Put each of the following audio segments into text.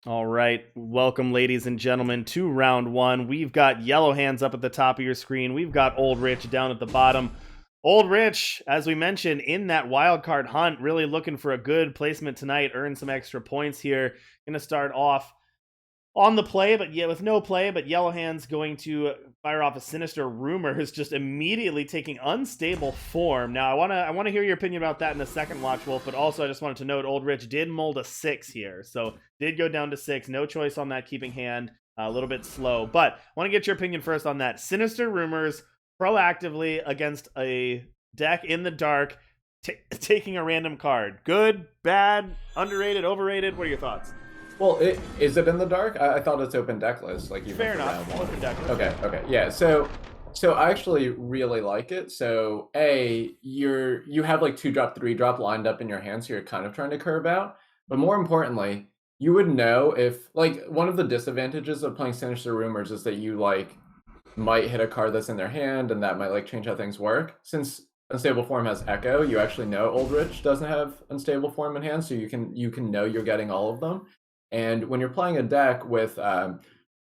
All right, welcome, ladies and gentlemen, to round one. We've got Yellowhands up at the top of your screen. We've got Oldrich down at the bottom. Oldrich, as we mentioned, in that wild card hunt, really looking for a good placement tonight, earn some extra points here. Going to start off on the play, but yeah, with no play, but Yellowhand's going to fire off a Sinister Rumor, who's just immediately taking unstable form. Now, I want to hear your opinion about that in a second, Watch Wolf, but also I just wanted to note Oldrich did mold a 6 here, so did go down to 6. No choice on that keeping hand, a little bit slow, but I want to get your opinion first on that. Sinister Rumors proactively against a deck in the dark, taking a random card. Good, bad, underrated, overrated? What are your thoughts? Well, is it in the dark? I thought it's open deck list, like even Fair for enough. round one. Open deck list. Okay, yeah. So I actually really like it. So you have like 2-drop, 3-drop lined up in your hand, so you're kind of trying to curve out. But more importantly, you would know if like one of the disadvantages of playing Sinister Rumors is that you like might hit a card that's in their hand, and that might like change how things work. Since Unstable Form has Echo, you actually know Oldrich doesn't have Unstable Form in hand, so you can know you're getting all of them. And when you're playing a deck with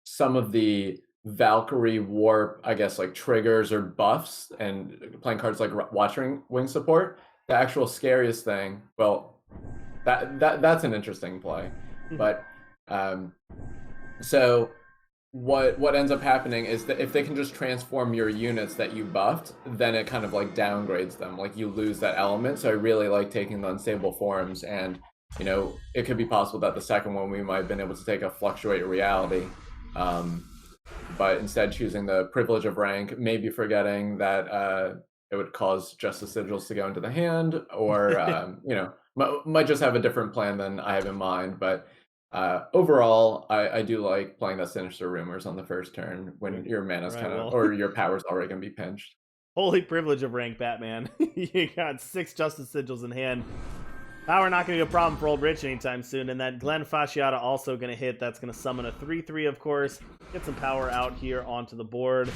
some of the Valkyrie Warp, I guess, like triggers or buffs, and playing cards like Watching Wing support, the actual scariest thing, well, that's an interesting play. But so what ends up happening is that if they can just transform your units that you buffed, then it kind of like downgrades them, like you lose that element. So I really like taking the unstable forms, and it could be possible that the second one we might have been able to take a Fluctuate Reality, but instead choosing the Privilege of Rank, maybe forgetting that it would cause Justice Sigils to go into the hand, or might just have a different plan than I have in mind. But overall, I do like playing the Sinister Rumors on the first turn when your mana's or your power's already going to be pinched. Holy privilege of rank, Batman. You got 6 Justice Sigils in hand. Power not going to be a problem for Oldrich anytime soon, and that Glenn Fasciata also going to hit. That's going to summon a 3/3, of course. Get some power out here onto the board.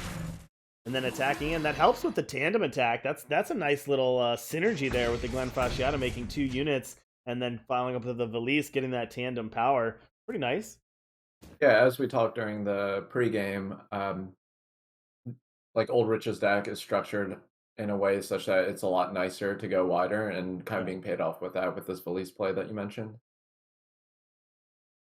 And then attacking in. That helps with the tandem attack. That's a nice little synergy there with the Glenn Fasciata making 2 units, and then following up with the Valise getting that tandem power. Pretty nice. Yeah, as we talked during the pregame, like Oldrich's deck is structured in a way such that it's a lot nicer to go wider, and kind of being paid off with that with this Valise play that you mentioned.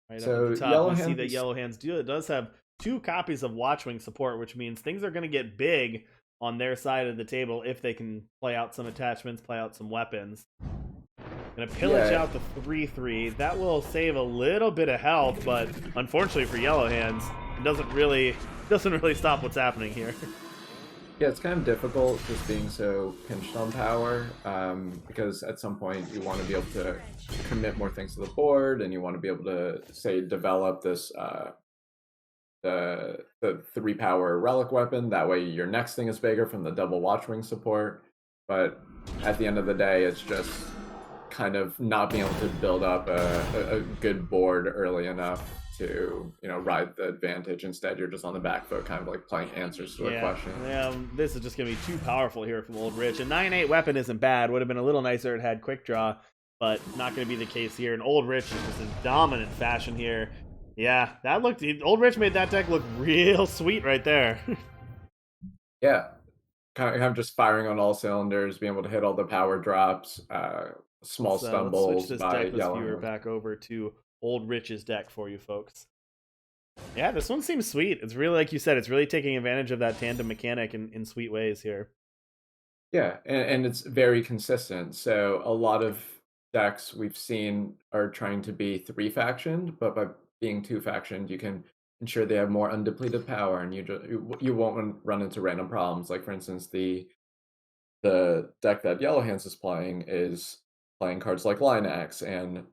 Right so up at the top, you see that Yellowhands does have 2 copies of Watchwing support, which means things are going to get big on their side of the table if they can play out some attachments, play out some weapons. Gonna pillage out the 3/3. That will save a little bit of health, but unfortunately for Yellowhands, it doesn't really stop what's happening here. Yeah, it's kind of difficult just being so pinched on power, because at some point you want to be able to commit more things to the board, and you want to be able to, say, develop this the 3-power relic weapon. That way your next thing is bigger from the double Watchwing support. But at the end of the day, it's just kind of not being able to build up a good board early enough to ride the advantage. Instead, you're just on the back foot, kind of like playing answers to a question. Yeah, this is just gonna be too powerful here from Oldrich. A 9/8 weapon isn't bad. Would have been a little nicer if it had quick draw, but not gonna be the case here. And Oldrich is just in dominant fashion here. Yeah, Oldrich made that deck look real sweet right there. Yeah, kind of just firing on all cylinders, being able to hit all the power drops, small stumbles. Let's switch this deck list viewer back over to Oldrich's deck for you folks. Yeah, this one seems sweet. It's really, like you said, it's really taking advantage of that tandem mechanic in sweet ways here. Yeah, and it's very consistent. So a lot of decks we've seen are trying to be 3-factioned, but by being 2-factioned, you can ensure they have more undepleted power, and you won't run into random problems. Like, for instance, the deck that Yellowhands is playing cards like Lineaxe, and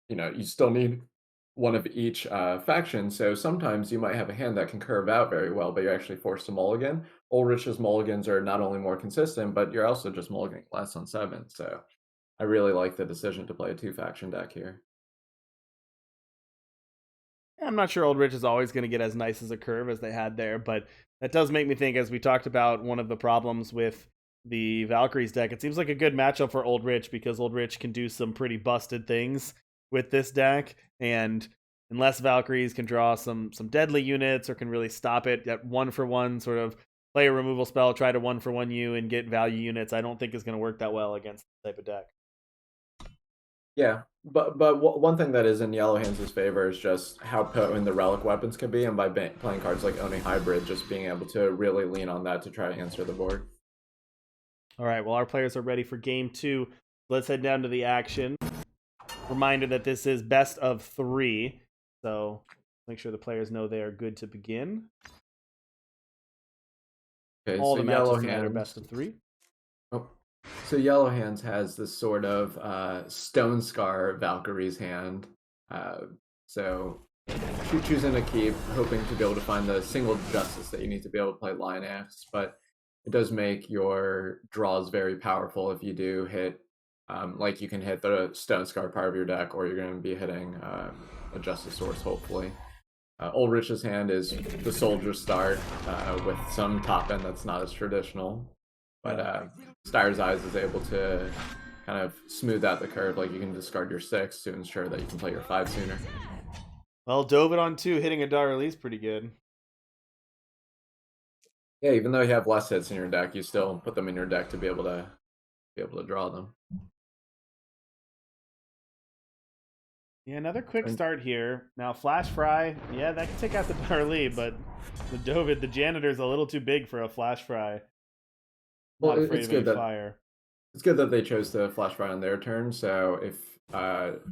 you still need one of each faction. So sometimes you might have a hand that can curve out very well, but you're actually forced to mulligan. Oldrich's mulligans are not only more consistent, but you're also just mulliganing less on 7. So I really like the decision to play a 2-faction deck here. I'm not sure Oldrich is always going to get as nice as a curve as they had there, but that does make me think, as we talked about, one of the problems with the Valkyries deck, it seems like a good matchup for Oldrich, because Oldrich can do some pretty busted things with this deck, and unless Valkyries can draw some deadly units or can really stop it at 1-for-1 sort of play a removal spell, try to 1-for-1 you and get value units, I don't think is going to work that well against this type of deck. Yeah, but one thing that is in Yellowhands' favor is just how potent the relic weapons can be, and by playing cards like Oni Hybrid, just being able to really lean on that to try to answer the board. All right, well, our players are ready for game 2. Let's head down to the action. Reminder that this is best of 3, so make sure the players know they are good to begin. Okay, All so the matches tonight are best of 3. Oh. So Yellowhands has this sort of Stone Scar Valkyrie's hand. So choosing a keep, hoping to be able to find the single justice that you need to be able to play Lion Axe, but it does make your draws very powerful if you do hit, like you can hit the Stone Scar part of your deck, or you're going to be hitting a Justice Source, hopefully. Oldrich's hand is the Soldier start with some top end that's not as traditional. But Stire's Eyes is able to kind of smooth out the curve. Like you can discard your 6 to ensure that you can play your 5 sooner. Well, Dovid on 2, hitting a Dar release pretty good. Yeah, even though you have less hits in your deck, you still put them in your deck to be able to draw them. Yeah, another quick start here. Now, Flash Fry, yeah, that can take out the Darlee, but the Dovid, the Janitor's a little too big for a Flash Fry. Not Well, afraid it's of good any that fire. it's good that they chose to Flash Fry on their turn. So if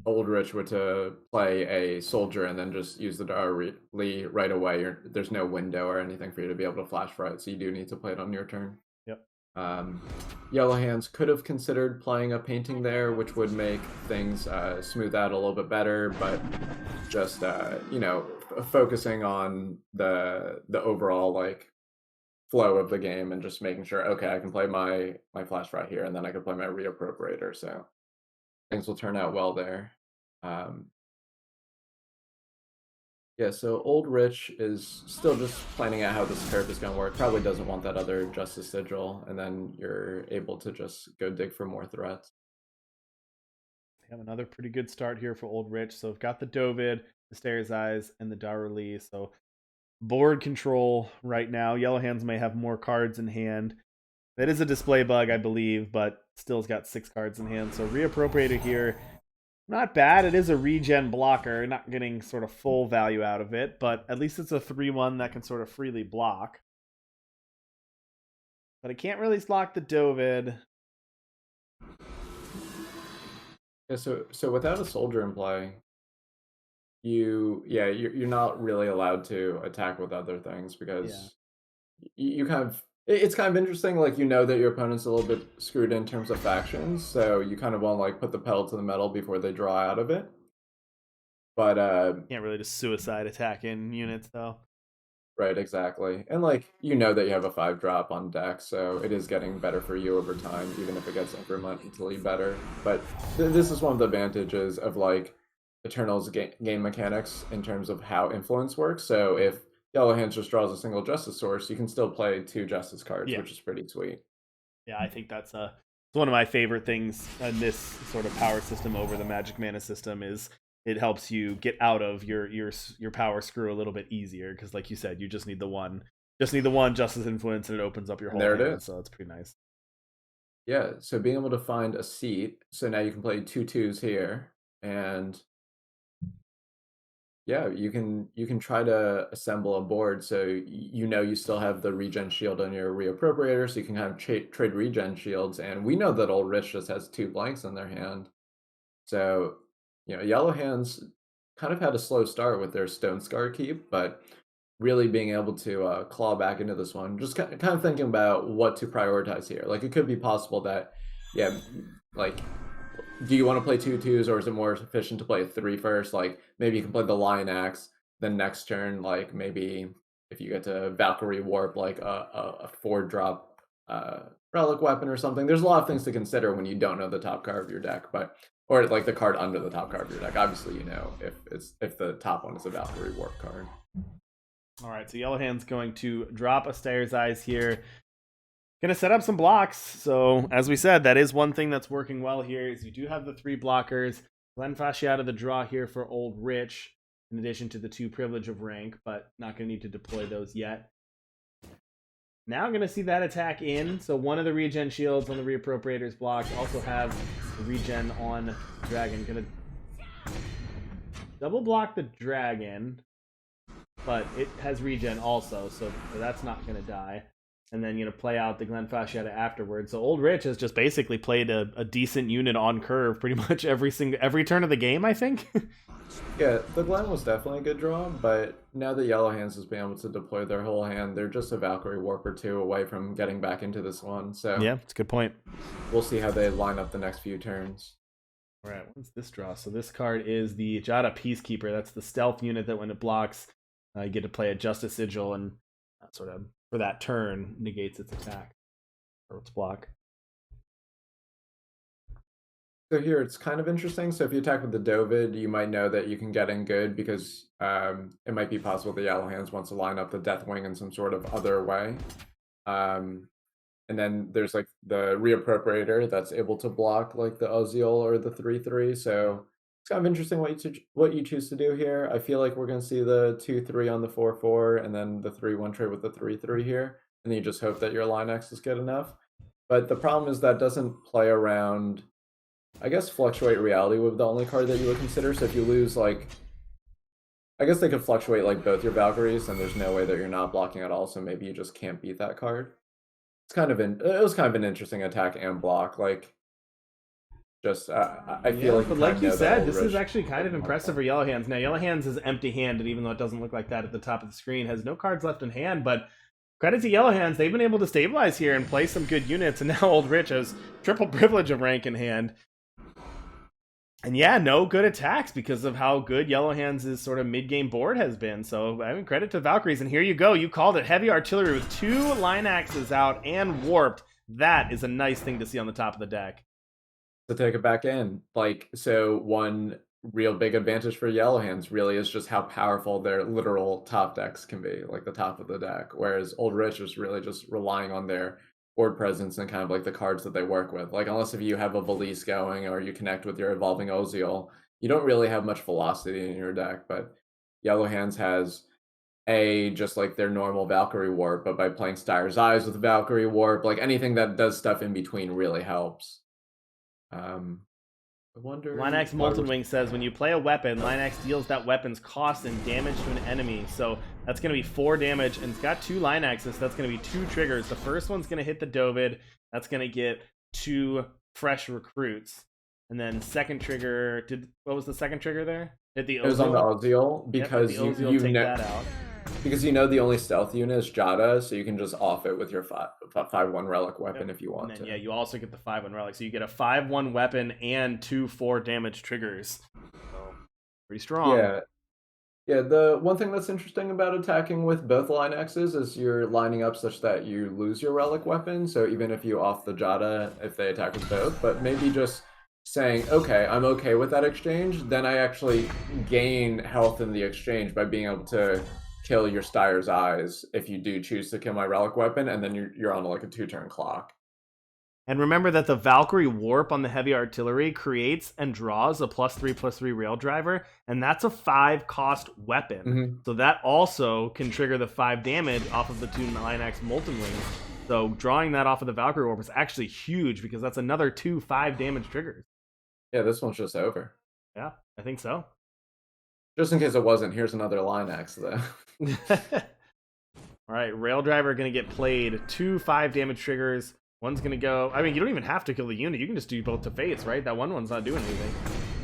Oldrich were to play a Soldier and then just use the Darlee right away, there's no window or anything for you to be able to Flash Fry it. So you do need to play it on your turn. Yep. Yellowhands could have considered playing a painting there, which would make things smooth out a little bit better, but just focusing on the overall like flow of the game and just making sure, okay, I can play my Flash Fry here, and then I can play my Reappropriator, so things will turn out well there. Yeah, so Oldrich is still just planning out how this curve is going to work. Probably doesn't want that other Justice Sigil, and then you're able to just go dig for more threats. We have another pretty good start here for Oldrich. So we've got the Dovid, the Stairs Eyes, and the Darlee. So board control right now. Yellowhands may have more cards in hand. That is a display bug, I believe, but still's got 6 cards in hand. So Reappropriator here, not bad. It is a regen blocker, not getting sort of full value out of it, but at least it's a 3/1 that can sort of freely block. But I can't really block the Dovid. Yeah, so without a Soldier in play, you're not really allowed to attack with other things because you kind of, it's kind of interesting, like you know that your opponent's a little bit screwed in terms of factions, so you kind of want to like put the pedal to the metal before they draw out of it. But can't really just suicide attack in units though. Right, exactly. And like you know that you have a 5-drop on deck, so it is getting better for you over time, even if it gets incrementally better. But this is one of the advantages of like Eternal's game mechanics in terms of how influence works. So if Yellowhands just draws a single Justice Source, you can still play 2 Justice cards, which is pretty sweet. Yeah, I think that's one of my favorite things in this sort of power system over the Magic Mana system is it helps you get out of your power screw a little bit easier because, like you said, you just need the one Justice Influence and it opens up your whole hand. There it is. So it's pretty nice. Yeah, so being able to find a seat, so now you can play 2 2s here, and yeah, you can try to assemble a board so you know you still have the regen shield on your Reappropriator, so you can kind of trade regen shields. And we know that Oldrich just has 2 blanks in their hand, so Yellowhands kind of had a slow start with their Stone Scar keep, but really being able to claw back into this one, just kind of thinking about what to prioritize here. Like it could be possible that, yeah, like, do you want to play 2 2s, or is it more efficient to play 3 first? Like maybe you can play the Lion Axe, then next turn, like maybe if you get to Valkyrie Warp, like a 4-drop relic weapon or something. There's a lot of things to consider when you don't know the top card of your deck, or like the card under the top card of your deck. Obviously, if the top one is a Valkyrie Warp card. All right, so Yellowhand's going to drop a Stairs Eyes here. Gonna set up some blocks. So as we said, that is one thing that's working well here is you do have the 3 blockers. Glenn Fasci out of the draw here for Oldrich. in addition to the 2 privilege of rank, but not going to need to deploy those yet. Now I'm going to see that attack in. So one of the regen shields on the reappropriators blocked. Also have the regen on dragon. Going to double block the dragon, but it has regen also, so that's not going to die. And then play out the Glen Fasciata afterwards. So Oldrich has just basically played a decent unit on curve pretty much every turn of the game, I think. Yeah, the Glen was definitely a good draw, but now that Yellowhands has been able to deploy their whole hand, they're just a Valkyrie Warp or 2 away from getting back into this one. So yeah, it's a good point. We'll see how they line up the next few turns. All right, what's this draw? So this card is the Jada Peacekeeper. That's the stealth unit that when it blocks, you get to play a Justice Sigil, and sort of for that turn negates its attack or its block. So here it's kind of interesting. So if you attack with the Dovid, you might know that you can get in good because it might be possible the Yellowhands wants to line up the Deathwing in some sort of other way. And then there's like the Reappropriator that's able to block like the Oziel or the 3/3. So it's kind of interesting what you choose to do here. I feel like we're going to see the 2/3 on the 4/4 and then the 3/1 trade with the 3/3 here. And then you just hope that your line X is good enough. But the problem is that doesn't play around, I guess, Fluctuate Reality would be the only card that you would consider. So if you lose, like, I guess they could fluctuate like both your Valkyries, and there's no way that you're not blocking at all. So maybe you just can't beat that card. It was kind of an interesting attack and block. Like, just I feel like. But like you said, this is actually kind of impressive for Yellowhands. Now Yellowhands is empty-handed, even though it doesn't look like that at the top of the screen. Has no cards left in hand, but credit to Yellowhands, they've been able to stabilize here and play some good units. And now Oldrich has triple privilege of rank in hand. And yeah, no good attacks because of how good Yellowhands' sort of mid-game board has been. So, I mean, credit to Valkyries. And here you go. You called it. Heavy artillery with 2 line axes out and warped. That is a nice thing to see on the top of the deck. To take it back in. Like, so one real big advantage for Yellowhands really is just how powerful their literal top decks can be, like the top of the deck. Whereas Oldrich is really just relying on their board presence and kind of like the cards that they work with. Like, unless if you have a Valise going or you connect with your Evolving Oziel, you don't really have much velocity in your deck. But Yellowhands has just like their normal Valkyrie Warp, but by playing Styre's Eyes with Valkyrie Warp, like anything that does stuff in between really helps. I wonder. Lineax Molten Wing says when you play a weapon, Lineax deals that weapon's cost and damage to an enemy. So that's going to be 4 damage, and it's got 2 Lineaxes. So that's going to be 2 triggers. The first one's going to hit the Dovid. That's going to get 2 fresh recruits. And then second trigger, what was the second trigger there? Hit the Oziel? It was on the Oziel because the Oziel take that out. Because the only stealth unit is Jada, so you can just off it with your 5/1 relic weapon if you want and then, to. Yeah, you also get the 5/1 relic, so you get a 5/1 weapon and 2 4 damage triggers. So pretty strong. Yeah. The one thing that's interesting about attacking with both line X's is you're lining up such that you lose your relic weapon. So even if you off the Jada, if they attack with both, but maybe just saying, okay, I'm okay with that exchange, then I actually gain health in the exchange by being able to kill your Styre's Eyes if you do choose to kill my relic weapon, and then you're on like a 2-turn clock. And remember that the Valkyrie Warp on the heavy artillery creates and draws a +3/+3 rail driver, and that's a 5 cost weapon. Mm-hmm. So that also can trigger the 5 damage off of the 2 Lineax Molten Wings. So drawing that off of the Valkyrie Warp is actually huge because that's another 2 5 damage triggers. Yeah, this one's just over. Yeah, I think so. Just in case it wasn't, here's another Lineax though. All right, Rail Driver going to get played. 2 5 damage triggers. One's going to go... I mean, you don't even have to kill the unit. You can just do both to face, right? That one's not doing anything.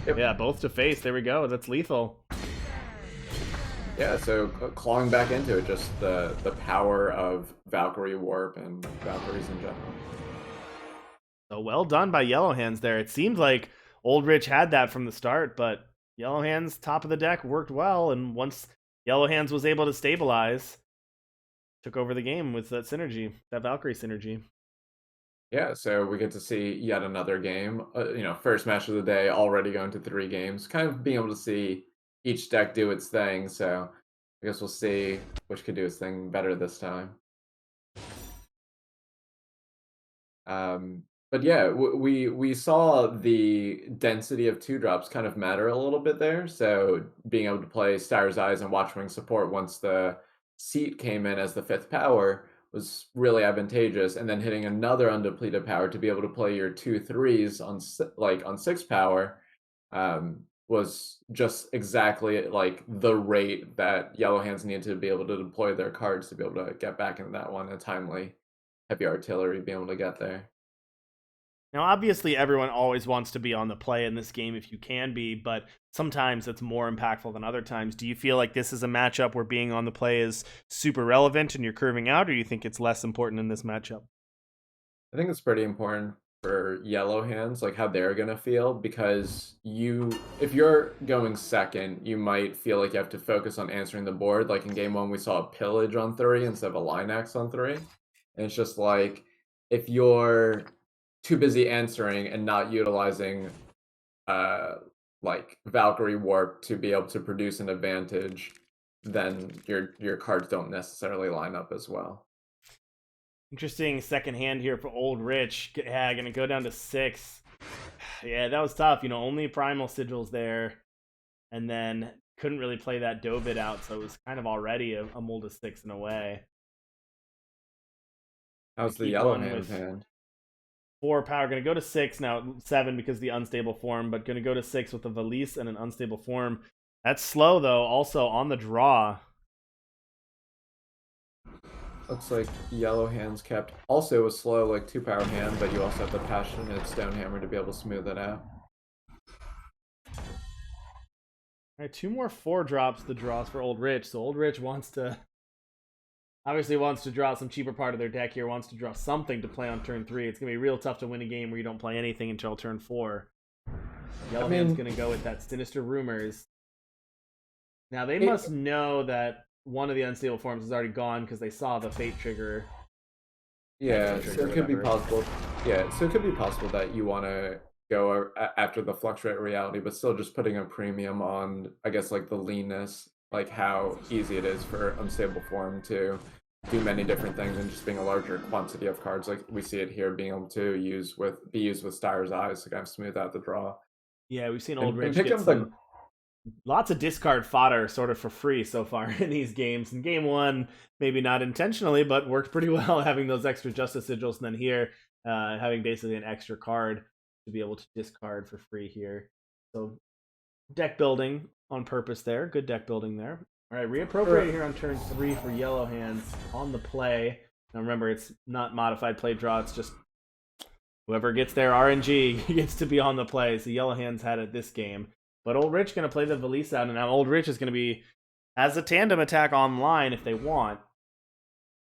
Yep. Yeah, both to face. There we go. That's lethal. Yeah, so clawing back into it, just the power of Valkyrie Warp and Valkyries in general. So well done by Yellowhands there. It seemed like Oldrich had that from the start, but Yellowhands, top of the deck, worked well, and once Yellowhands was able to stabilize, took over the game with that synergy, that Valkyrie synergy. Yeah, so we get to see yet another game. First match of the day, already going to 3 games. Kind of being able to see each deck do its thing, so I guess we'll see which could do its thing better this time. But yeah, we saw the density of two drops kind of matter a little bit there. So being able to play Stire's Eyes and Watchwing support once the seat came in as the fifth power was really advantageous. And then hitting another undepleted power to be able to play your 2/3s on like on six power was just exactly like the rate that Yellow Hands needed to be able to deploy their cards to be able to get back into that one, a timely heavy artillery being able to get there. Now, obviously, everyone always wants to be on the play in this game if you can be, but sometimes it's more impactful than other times. Do you feel like this is a matchup where being on the play is super relevant and you're curving out, or do you think it's less important in this matchup? I think it's pretty important for yellow hands, like how they're gonna feel, because if you're going second, you might feel like you have to focus on answering the board. Like in game one, we saw a pillage on three instead of a line axe on three. And it's just like if you're too busy answering and not utilizing uh like Valkyrie Warp to be able to produce an advantage, then your cards don't necessarily line up as well. Interesting second hand here for Oldrich. Yeah, gonna go down to 6. Yeah, that was tough. Only primal sigils there, and then couldn't really play that Dobit out, so it was kind of already a mold of 6 in a way. Gonna How's the keep yellow going hands with hand? 4 power. Gonna go to 6 now, 7 because of the unstable form, but gonna go to 6 with a Valise and an unstable form. That's slow though. Also on the draw. Looks like yellow hands kept also a slow like 2 power hand, but you also have the passionate stone hammer to be able to smooth it out. All right, 2 more 4 drops. The draws for Oldrich. So Oldrich obviously wants to draw some cheaper part of their deck here. Wants to draw something to play on turn 3. It's gonna be real tough to win a game where you don't play anything until turn 4. Yellow hand's gonna go with that Sinister Rumors. Now they must know that one of the unstable forms is already gone because they saw the fate trigger. Yeah, so it could be possible. Yeah, so it could be possible that you want to go after the fluctuate reality, but still just putting a premium on, I guess, like the leanness, like how easy it is for unstable form to do many different things, and just being a larger quantity of cards, like we see it here, being able to be used with Stire's Eyes to kind of smooth out the draw. Yeah, we've seen And Oldrich pick get up the lots of discard fodder sort of for free so far in these games. In game 1, maybe not intentionally, but worked pretty well having those extra justice sigils, and then here having basically an extra card to be able to discard for free here. So deck building on purpose there. Good deck building there. All right, reappropriate here on turn 3 for yellow hands on the play. Now remember, it's not modified play draw. It's just whoever gets their RNG gets to be on the play. So yellow hands had it this game. But Oldrich going to play the Valise out, and now Oldrich is going to be as a tandem attack online if they want.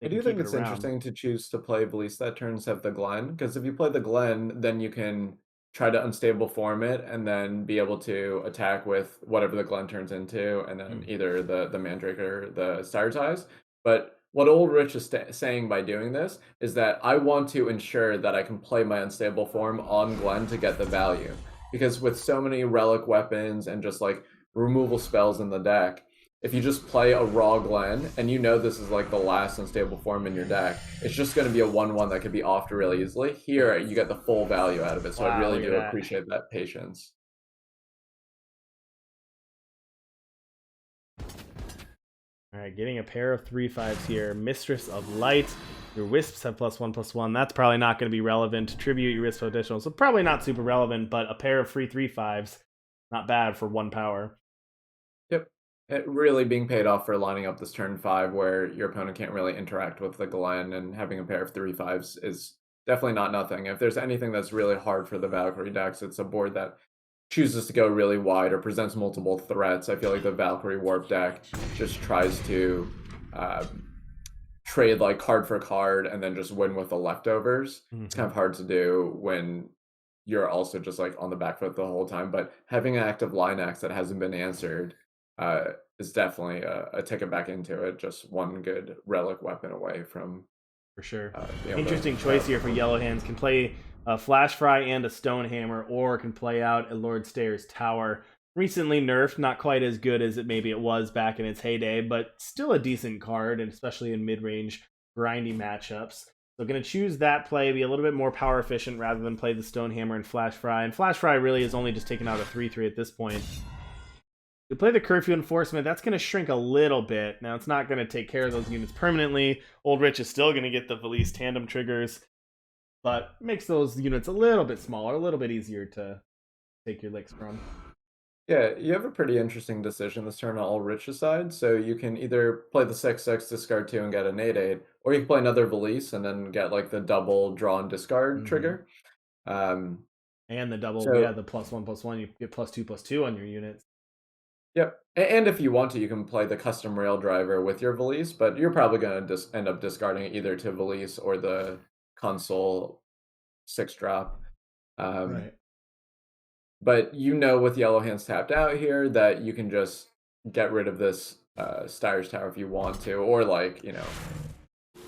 I do think it's interesting to choose to play Valise that turns have the Glen, because if you play the Glen, then you can try to unstable form it and then be able to attack with whatever the Glen turns into, and then either the Mandrake or the Stire's Eyes. But what Oldrich is saying by doing this is that I want to ensure that I can play my unstable form on Glen to get the value. Because with so many relic weapons and just like removal spells in the deck, if you just play a raw Glen and you know this is like the last unstable form in your deck, it's just going to be a 1/1 that could be off really easily. Here, you get the full value out of it, so I really do appreciate that patience. All right, getting a pair of 3/5s here. Mistress of Light. Your Wisps have +1/+1. That's probably not going to be relevant. Tribute your Wisp additional, so probably not super relevant, but a pair of free 3/5s, not bad for 1 power. Yep. It really being paid off for lining up this turn 5 where your opponent can't really interact with the Glen, and having a pair of 3/5s is definitely not nothing. If there's anything that's really hard for the Valkyrie decks, it's a board that chooses to go really wide or presents multiple threats. I feel like the Valkyrie Warp deck just tries to trade like card for card and then just win with the leftovers. It's kind of hard to do when you're also just like on the back foot the whole time. But having an active line axe that hasn't been answered is definitely a ticket back into it. Just one good relic weapon away from for sure. Interesting choice here for yellow hands. Can play a Flash Fry and a Stone Hammer, or can play out a Lord Stairs Tower. Recently nerfed, not quite as good as maybe it was back in its heyday, but still a decent card, and especially in mid-range grindy matchups. So going to choose that play, be a little bit more power efficient rather than play the Stonehammer and Flash Fry. And Flash Fry really is only just taking out a 3/3 at this point. To play the Curfew Enforcement, that's going to shrink a little bit. Now, it's not going to take care of those units permanently. Oldrich is still going to get the Valise tandem triggers, but makes those units a little bit smaller, a little bit easier to take your licks from. Yeah, you have a pretty interesting decision this turn on Ulrich's side. So you can either play the 6/6, discard 2 and get an 8/8, or you can play another Valise and then get like the double draw and discard trigger. And the double, So yeah, the +1/+1, you get +2/+2 on your units. yep, and if you want to, you can play the custom rail driver with your Valise, but you're probably going to end up discarding it either to Valise or the console 6-drop. Right. But you know with Yellow Hands tapped out here that you can just get rid of this Styres Tower if you want to, or like, you know,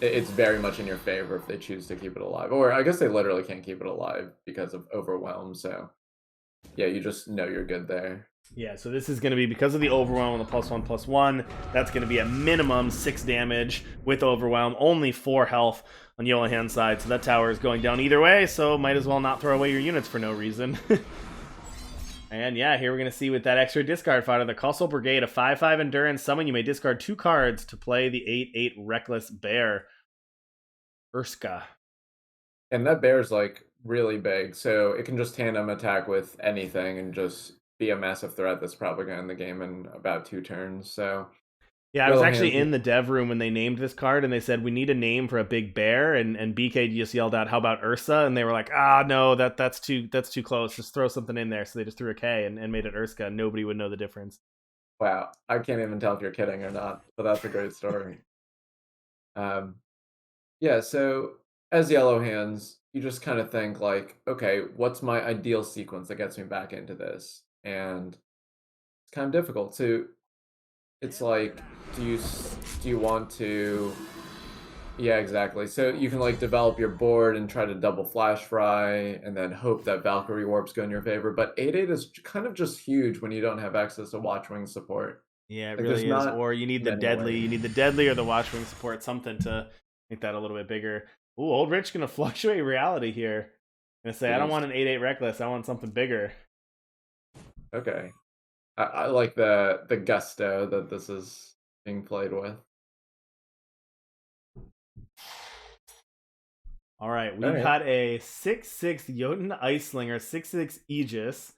it's very much in your favor if they choose to keep it alive. Or I guess they literally can't keep it alive because of Overwhelm, so yeah, you just know you're good there. Yeah, so this is going to be, because of the Overwhelm and the +1/+1, that's going to be a minimum 6 damage with Overwhelm, only 4 health on Yellow Hand's side, so that tower is going down either way, so might as well not throw away your units for no reason. And yeah, here we're going to see with that extra discard fighter, the Coastal Brigade, a 5/5 endurance summon. You may discard 2 cards to play the 8/8 Reckless Bear. Urska. And that bear's like really big, so it can just tandem attack with anything and just be a massive threat that's probably going to end the game in about 2 turns. So yeah, I was actually in the dev room when they named this card, and they said, we need a name for a big bear, and BK just yelled out, how about Ursa? And they were like, no, that's too close. Just throw something in there. So they just threw a K and made it Urska, and nobody would know the difference. Wow, I can't even tell if you're kidding or not, but that's a great story. Yeah, so as Yellow Hands, you just kind of think like, okay, what's my ideal sequence that gets me back into this? And it's kind of difficult to. It's like, do you want to? Yeah, exactly. So you can like develop your board and try to double Flash Fry, and then hope that Valkyrie Warps go in your favor. But 8/8 is kind of just huge when you don't have access to Watchwing support. Yeah, it Like, really there's is. not Or you need the many deadly. ways. You need the deadly or the Watchwing support, something to make that a little bit bigger. Ooh, Oldrich gonna fluctuate reality here. Gonna say, I don't Jeez. want an 8/8 Reckless. I want something bigger. Okay. I like the gusto that this is being played with. All right, we All right. got a 6/6 Jotun Icelinger, 6/6 Aegis.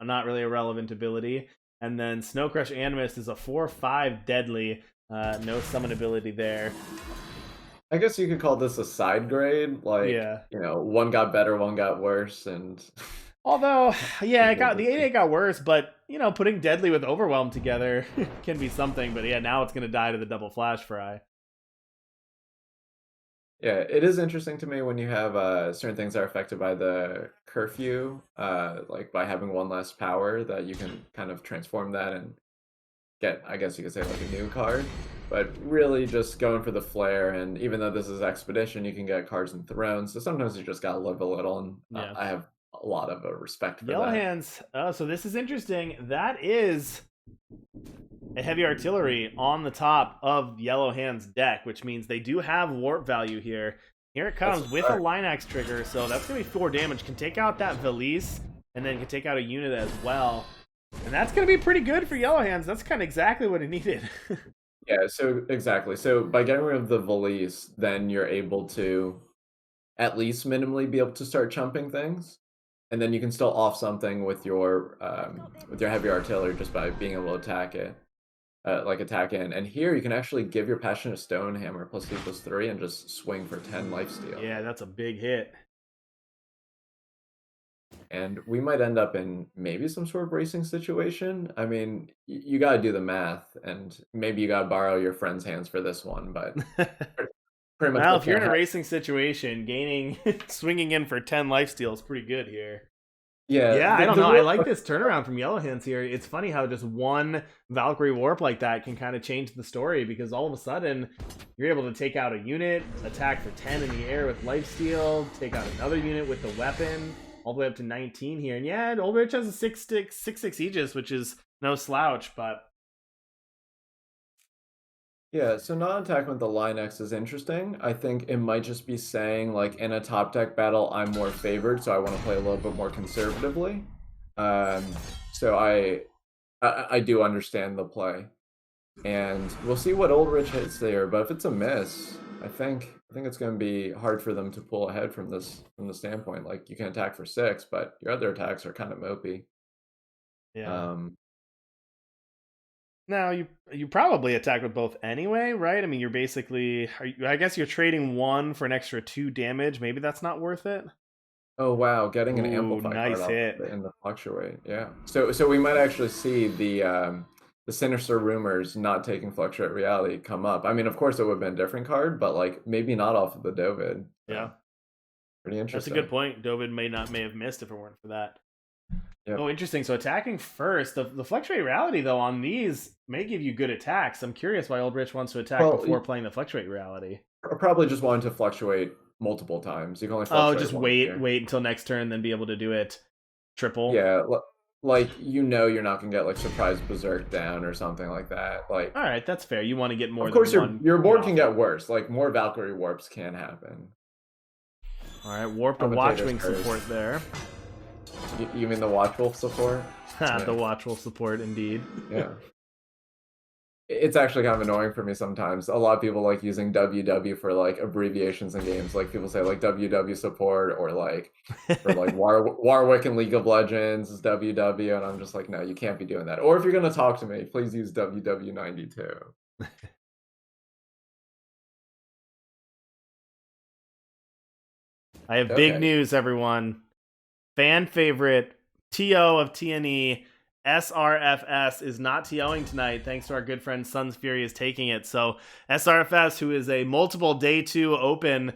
Not really a relevant ability. And then Snow Crush Animist is a 4/5 Deadly. No summon ability there. I guess you could call this a side grade. Like, Yeah. you know, one got better, one got worse, and Although, yeah, the 8/8 got worse, but you know, putting Deadly with Overwhelm together can be something. But yeah, now it's gonna die to the double Flash Fry. yeah, it is interesting to me when you have certain things that are affected by the curfew, like by having one less power, that you can kind of transform that and get, I guess you could say, like a new card. But really just going for the flare, and even though this is Expedition, you can get cards and thrones, so sometimes you just gotta live a little, and Yeah. I have a lot of respect for Yellow that. Hands. Oh, so this is interesting. That is a heavy artillery on the top of Yellow Hand's deck, which means they do have warp value here. Here it comes That's with a correct. Linax trigger, so that's going to be 4 damage. Can take out that Valise, and then can take out a unit as well. And that's going to be pretty good for Yellow Hands. That's kind of exactly what it needed. Yeah, so exactly. So by getting rid of the Valise, then you're able to at least minimally be able to start chumping things, and then you can still off something with your heavy artillery just by being able to attack it, like attack in. And here you can actually give your Passionate Stonehammer +2/+3 and just swing for 10 lifesteal. Yeah, that's a big hit. And we might end up in maybe some sort of racing situation. I mean, you got to do the math, and maybe you got to borrow your friend's hands for this one, but pretty much Well, what if you're in can't a happen. racing situation, swinging in for 10 lifesteal is pretty good here. Yeah, Yeah, I don't the know. I real like this turnaround from Yellow Hands here. It's funny how just one Valkyrie Warp like that can kind of change the story, because all of a sudden you're able to take out a unit, attack for 10 in the air with lifesteal, take out another unit with the weapon, all the way up to 19 here. And yeah, Oldrich has a 6/6 Aegis, which is no slouch, but Yeah, so non-attack with the line X is interesting. I think it might just be saying like in a top deck battle, I'm more favored, so I want to play a little bit more conservatively. Um, so I do understand the play, and we'll see what Oldrich hits there. But if it's a miss, I think it's going to be hard for them to pull ahead from the standpoint. Like you can attack for 6, but your other attacks are kind of mopey. Yeah. Um, Now you probably attack with both anyway, right? I mean, you're basically I guess you're trading 1 for an extra 2 damage. Maybe that's not worth it. Oh wow, getting an Ooh, amplify card nice off hit. in the fluctuate. Yeah. So we might actually see the sinister rumors not taking fluctuate reality come up. I mean, of course it would have been a different card, but like maybe not off of the Dovid. Yeah. So pretty That's a good interesting. point. Dovid may have missed if it weren't for that. Yep. Oh, interesting. So attacking first, the fluctuate reality though on these may give you good attacks. I'm curious why Oldrich wants to attack Well, before playing the fluctuate reality. probably just wanting to fluctuate multiple times. You can only Oh, fluctuate just once here. wait until next turn, then be able to do it triple. Yeah, like you know you're not gonna get like surprise berserk down or something like that. Like All right, that's fair. You want to get more of than course one your hit board off can it. get worse. Like more Valkyrie warps can happen. All right, warp to Commentator's Watchwing curse. support there. You mean the Watchwolf support? The Yeah. Watchwolf support indeed. Yeah. It's actually kind of annoying for me sometimes. A lot of people like using WW for like abbreviations in games. Like people say like WW support or like for like Warwick in League of Legends is WW, and I'm just like, no, you can't be doing that. Or if you're gonna talk to me, please use WW92. I have big Okay. news, everyone. Fan favorite TO of TNE SRFS is not TOing tonight, thanks to our good friend Suns Fury is taking it. So SRFS, who is a multiple day 2 open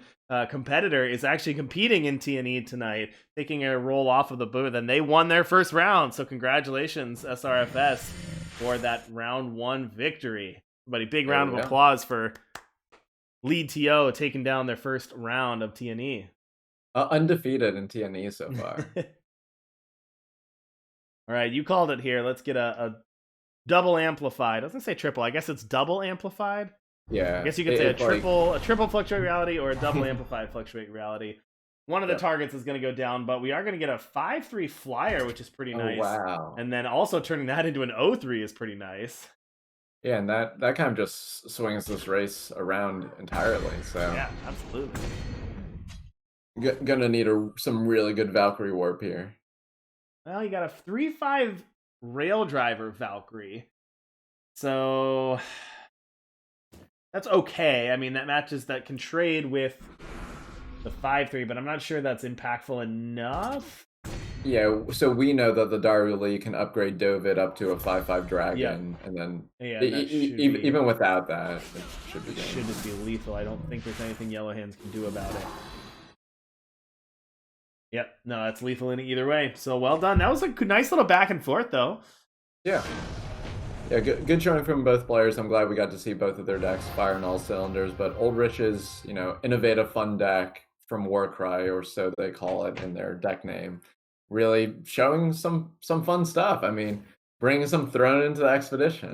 competitor, is actually competing in TNE tonight, taking a roll off of the booth, and they won their first round. So congratulations, SRFS, for that round 1 victory. Everybody, big There round we of go. applause for lead TO taking down their first round of TNE. Undefeated in TNE so far. All right, you called it here. Let's get a double amplified. I was gonna say triple. I guess it's double amplified. I Yeah. guess you could say a It's like triple fluctuate reality or a double amplified fluctuate reality. One of the yeah. targets is gonna go down, but we are gonna get a 5/3 flyer, which is pretty Oh nice. wow. And then also turning that into an 0/3 is pretty nice. Yeah, and that kind of just swings this race around entirely. So Yeah, absolutely. gonna need some really good Valkyrie warp here. Well, you got a 3/5 rail driver Valkyrie. So that's okay. I mean, that can trade with the 5/3, but I'm not sure that's impactful enough. Yeah, so we know that the Daru Lee can upgrade Dovid up to a 5/5 dragon, Yep. and then Yeah, that should be, even without that, it should be it game. should just be lethal. I don't think there's anything Yellowhands can do about it. Yep, no, that's lethal in either way. So well done. That was a nice little back and forth, though. Yeah. Yeah, good showing from both players. I'm glad we got to see both of their decks fire on all cylinders. But Oldrich's, innovative fun deck from Warcry, or so they call it in their deck name, really showing some fun stuff. I mean, bringing some throne into the expedition.